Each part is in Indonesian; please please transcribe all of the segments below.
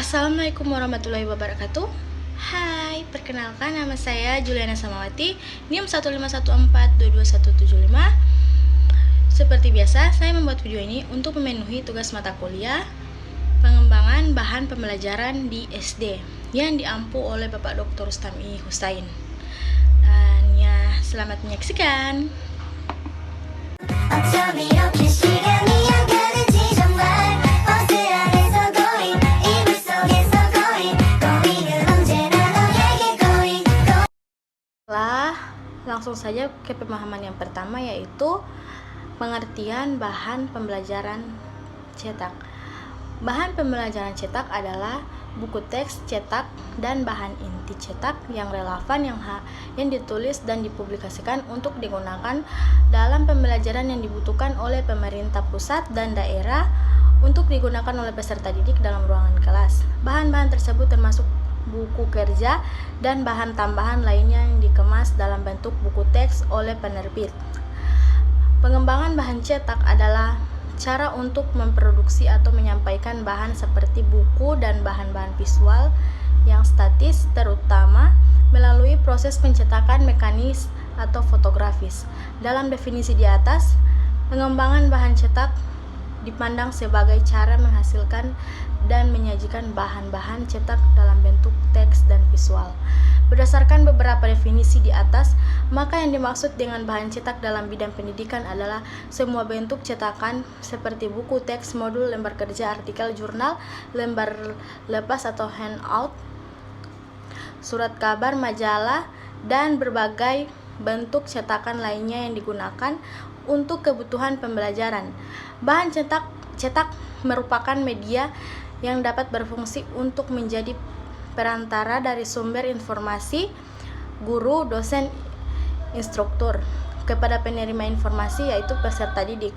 Assalamualaikum warahmatullahi wabarakatuh. Hai, perkenalkan nama saya Juliana Samawati, NIM 151422175. Seperti biasa, saya membuat video ini untuk memenuhi tugas mata kuliah pengembangan bahan pembelajaran di SD yang diampu oleh Bapak Dr. Rustami Husain. Dan ya, selamat menyaksikan. Langsung saja ke pemahaman yang pertama, yaitu pengertian bahan pembelajaran cetak. Bahan pembelajaran cetak adalah buku teks cetak dan bahan inti cetak yang relevan yang ditulis dan dipublikasikan untuk digunakan dalam pembelajaran yang dibutuhkan oleh pemerintah pusat dan daerah untuk digunakan oleh peserta didik dalam ruangan kelas. Bahan-bahan tersebut termasuk buku kerja dan bahan tambahan lainnya yang dikemas dalam bentuk buku teks oleh penerbit. Pengembangan bahan cetak adalah cara untuk memproduksi atau menyampaikan bahan seperti buku dan bahan-bahan visual yang statis, terutama melalui proses pencetakan mekanis atau fotografis. Dalam definisi di atas, pengembangan bahan cetak dipandang sebagai cara menghasilkan dan menyajikan bahan-bahan cetak dalam bentuk teks dan visual. Berdasarkan beberapa definisi di atas, maka yang dimaksud dengan bahan cetak dalam bidang pendidikan adalah semua bentuk cetakan seperti buku teks, modul, lembar kerja, artikel, jurnal, lembar lepas atau handout, surat kabar, majalah, dan berbagai bentuk cetakan lainnya yang digunakan untuk kebutuhan pembelajaran. Bahan cetak merupakan media yang dapat berfungsi untuk menjadi perantara dari sumber informasi, guru, dosen, instruktur, kepada penerima informasi yaitu peserta didik.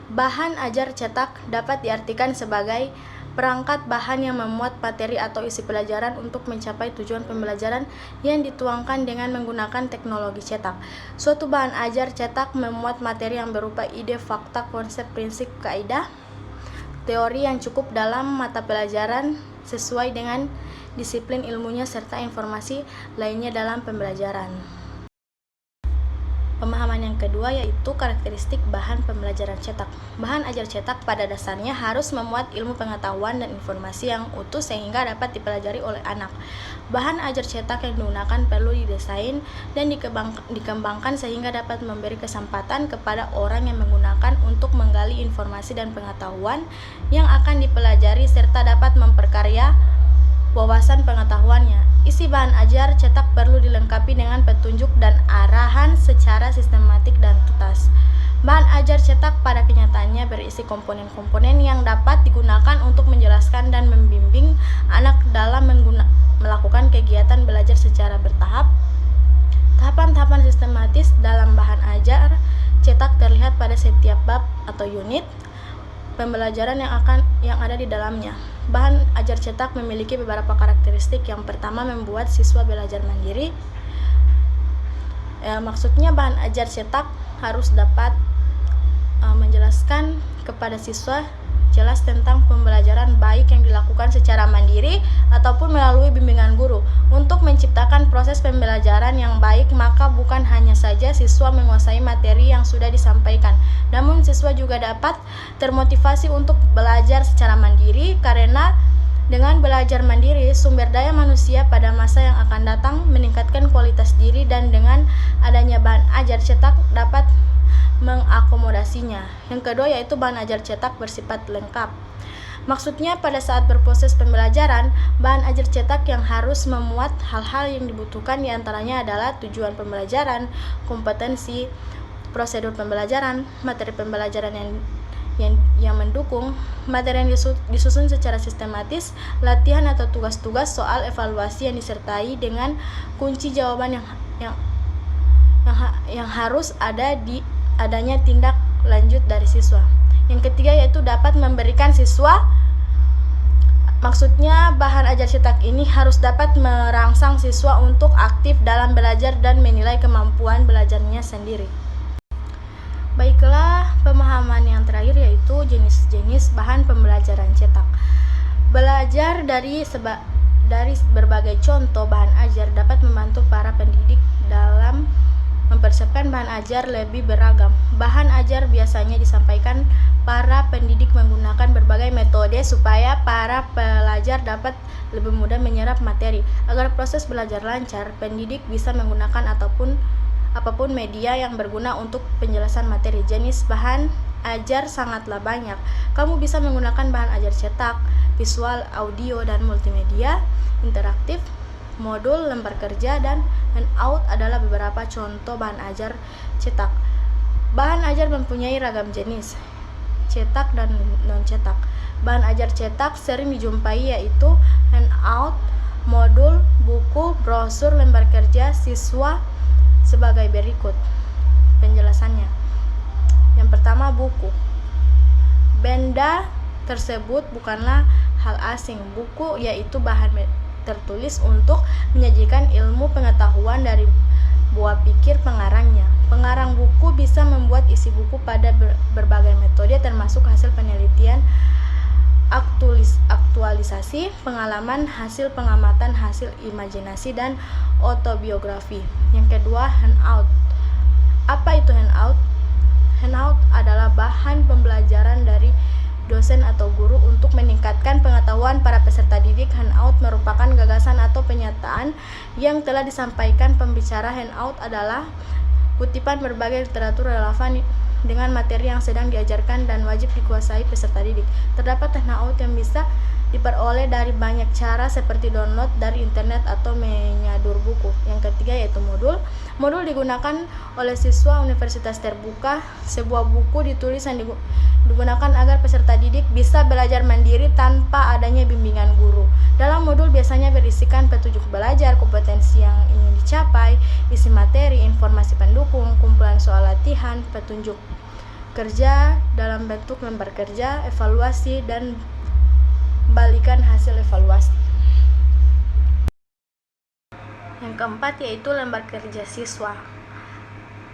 Bahan ajar cetak dapat diartikan sebagai perangkat bahan yang memuat materi atau isi pelajaran untuk mencapai tujuan pembelajaran yang dituangkan dengan menggunakan teknologi cetak. Suatu bahan ajar cetak memuat materi yang berupa ide, fakta, konsep, prinsip, kaidah, teori yang cukup dalam mata pelajaran sesuai dengan disiplin ilmunya serta informasi lainnya dalam pembelajaran. Pemahaman yang kedua yaitu karakteristik bahan pembelajaran cetak. Bahan ajar cetak pada dasarnya harus memuat ilmu pengetahuan dan informasi yang utuh sehingga dapat dipelajari oleh anak. Bahan ajar cetak yang digunakan perlu didesain dan dikembangkan sehingga dapat memberi kesempatan kepada orang yang menggunakan untuk menggali informasi dan pengetahuan yang akan dipelajari serta dapat memperkaya wawasan pengetahuannya. Isi bahan ajar cetak perlu dilengkapi dengan petunjuk dan arahan secara sistematik dan tuntas. Bahan ajar cetak pada kenyataannya berisi komponen-komponen yang dapat digunakan untuk menjelaskan dan membimbing anak dalam melakukan kegiatan belajar secara bertahap. Tahapan-tahapan sistematis dalam bahan ajar cetak terlihat pada setiap bab atau unit pembelajaran yang ada di dalamnya. Bahan ajar cetak memiliki beberapa karakteristik. Yang pertama, membuat siswa belajar mandiri. Maksudnya bahan ajar cetak harus dapat menjelaskan kepada siswa jelas tentang pembelajaran baik yang dilakukan secara mandiri ataupun melalui bimbingan guru. Untuk menciptakan proses pembelajaran yang baik, maka bukan hanya saja siswa menguasai materi yang sudah disampaikan, namun siswa juga dapat termotivasi untuk belajar secara mandiri karena dengan belajar mandiri, sumber daya manusia pada masa yang akan datang meningkatkan kualitas diri dan dengan adanya bahan ajar cetak dapat mengakomodasinya. Yang kedua yaitu bahan ajar cetak bersifat lengkap. Maksudnya pada saat berproses pembelajaran, bahan ajar cetak yang harus memuat hal-hal yang dibutuhkan diantaranya adalah tujuan pembelajaran, kompetensi, prosedur pembelajaran, materi pembelajaran yang mendukung, materi yang disusun secara sistematis, latihan atau tugas-tugas, soal evaluasi yang disertai dengan kunci jawaban yang harus adanya tindak lanjut dari siswa. Yang ketiga yaitu dapat memberikan siswa. Maksudnya bahan ajar cetak ini harus dapat merangsang siswa untuk aktif dalam belajar dan menilai kemampuan belajarnya sendiri. Baiklah, pemahaman yang terakhir yaitu jenis-jenis bahan pembelajaran cetak. Belajar dari berbagai contoh bahan ajar dapat membantu para pendidik dalam mempersiapkan bahan ajar lebih beragam. Bahan ajar biasanya disampaikan para pendidik menggunakan berbagai metode supaya para pelajar dapat lebih mudah menyerap materi. Agar proses belajar lancar, pendidik bisa menggunakan apapun media yang berguna untuk penjelasan materi. Jenis bahan ajar sangatlah banyak. Kamu bisa menggunakan bahan ajar cetak, visual, audio, dan multimedia, interaktif, modul, lembar kerja, dan handout adalah beberapa contoh bahan ajar cetak. Bahan ajar mempunyai ragam jenis, cetak dan non-cetak. Bahan ajar cetak sering dijumpai yaitu handout, modul, buku, brosur, lembar kerja siswa sebagai berikut penjelasannya. Yang pertama, buku. Benda tersebut bukanlah hal asing. Buku yaitu bahan tertulis untuk menyajikan ilmu pengetahuan dari buah pikir pengarangnya. Pengarang buku bisa membuat isi buku pada berbagai metode termasuk hasil penelitian, aktualisasi, pengalaman, hasil pengamatan, hasil imajinasi, dan autobiografi. Yang kedua, handout. Apa itu handout? Handout adalah bahan pembelajaran dari dosen atau guru untuk meningkatkan pengetahuan para peserta didik. Handout merupakan gagasan atau pernyataan yang telah disampaikan pembicara. Handout adalah kutipan berbagai literatur relevan dengan materi yang sedang diajarkan dan wajib dikuasai peserta didik. Terdapat handout yang bisa diperoleh dari banyak cara seperti download dari internet atau menyadur buku. Yang ketiga yaitu modul. Modul digunakan oleh siswa universitas terbuka. Sebuah buku ditulis yang digunakan agar peserta didik bisa belajar mandiri tanpa adanya bimbingan guru. Dalam modul biasanya berisikan petunjuk belajar, kompetensi yang ingin dicapai, isi materi, informasi pendukung, kumpulan soal latihan, petunjuk kerja dalam bentuk lembar kerja, evaluasi, dan balikan hasil evaluasi. Yang keempat yaitu lembar kerja siswa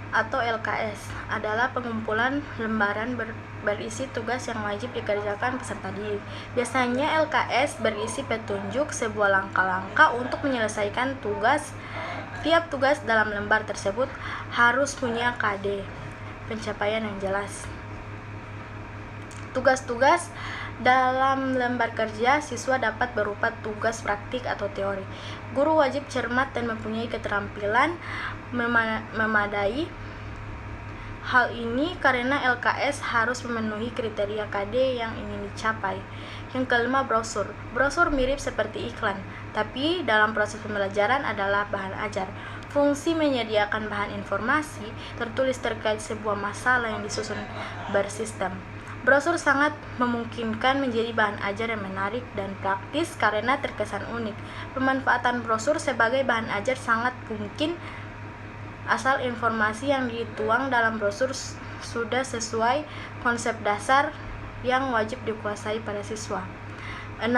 atau LKS adalah pengumpulan lembaran berisi tugas yang wajib dikerjakan peserta didik. Biasanya LKS berisi petunjuk sebuah langkah-langkah untuk menyelesaikan tugas. Tiap tugas dalam lembar tersebut harus punya KD pencapaian yang jelas. Tugas-tugas dalam lembar kerja siswa dapat berupa tugas praktik atau teori. Guru wajib cermat dan mempunyai keterampilan memadai. Hal ini karena LKS harus memenuhi kriteria KD yang ingin dicapai. Yang kelima, brosur. Brosur mirip seperti iklan, tapi dalam proses pembelajaran adalah bahan ajar. Fungsi menyediakan bahan informasi tertulis terkait sebuah masalah yang disusun bersistem. Brosur sangat memungkinkan menjadi bahan ajar yang menarik dan praktis karena terkesan unik. Pemanfaatan brosur sebagai bahan ajar sangat mungkin asal informasi yang dituang dalam brosur sudah sesuai konsep dasar yang wajib dikuasai pada siswa. 6.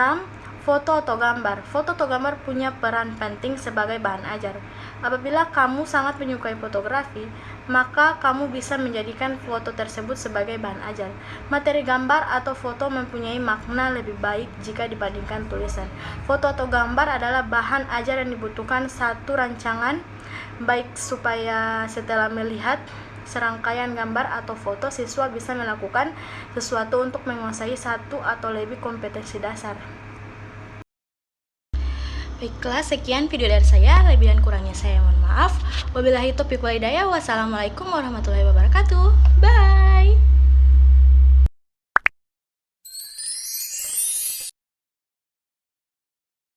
Foto atau gambar. Foto atau gambar punya peran penting sebagai bahan ajar. Apabila kamu sangat menyukai fotografi, maka kamu bisa menjadikan foto tersebut sebagai bahan ajar. Materi gambar atau foto mempunyai makna lebih baik jika dibandingkan tulisan. Foto atau gambar adalah bahan ajar yang dibutuhkan satu rancangan baik supaya setelah melihat serangkaian gambar atau foto, siswa bisa melakukan sesuatu untuk menguasai satu atau lebih kompetensi dasar. Baiklah, sekian video dari saya. Lebih dan kurangnya saya mohon maaf. Wabillahi taufiq wal hidayah. Wassalamualaikum warahmatullahi wabarakatuh. Bye.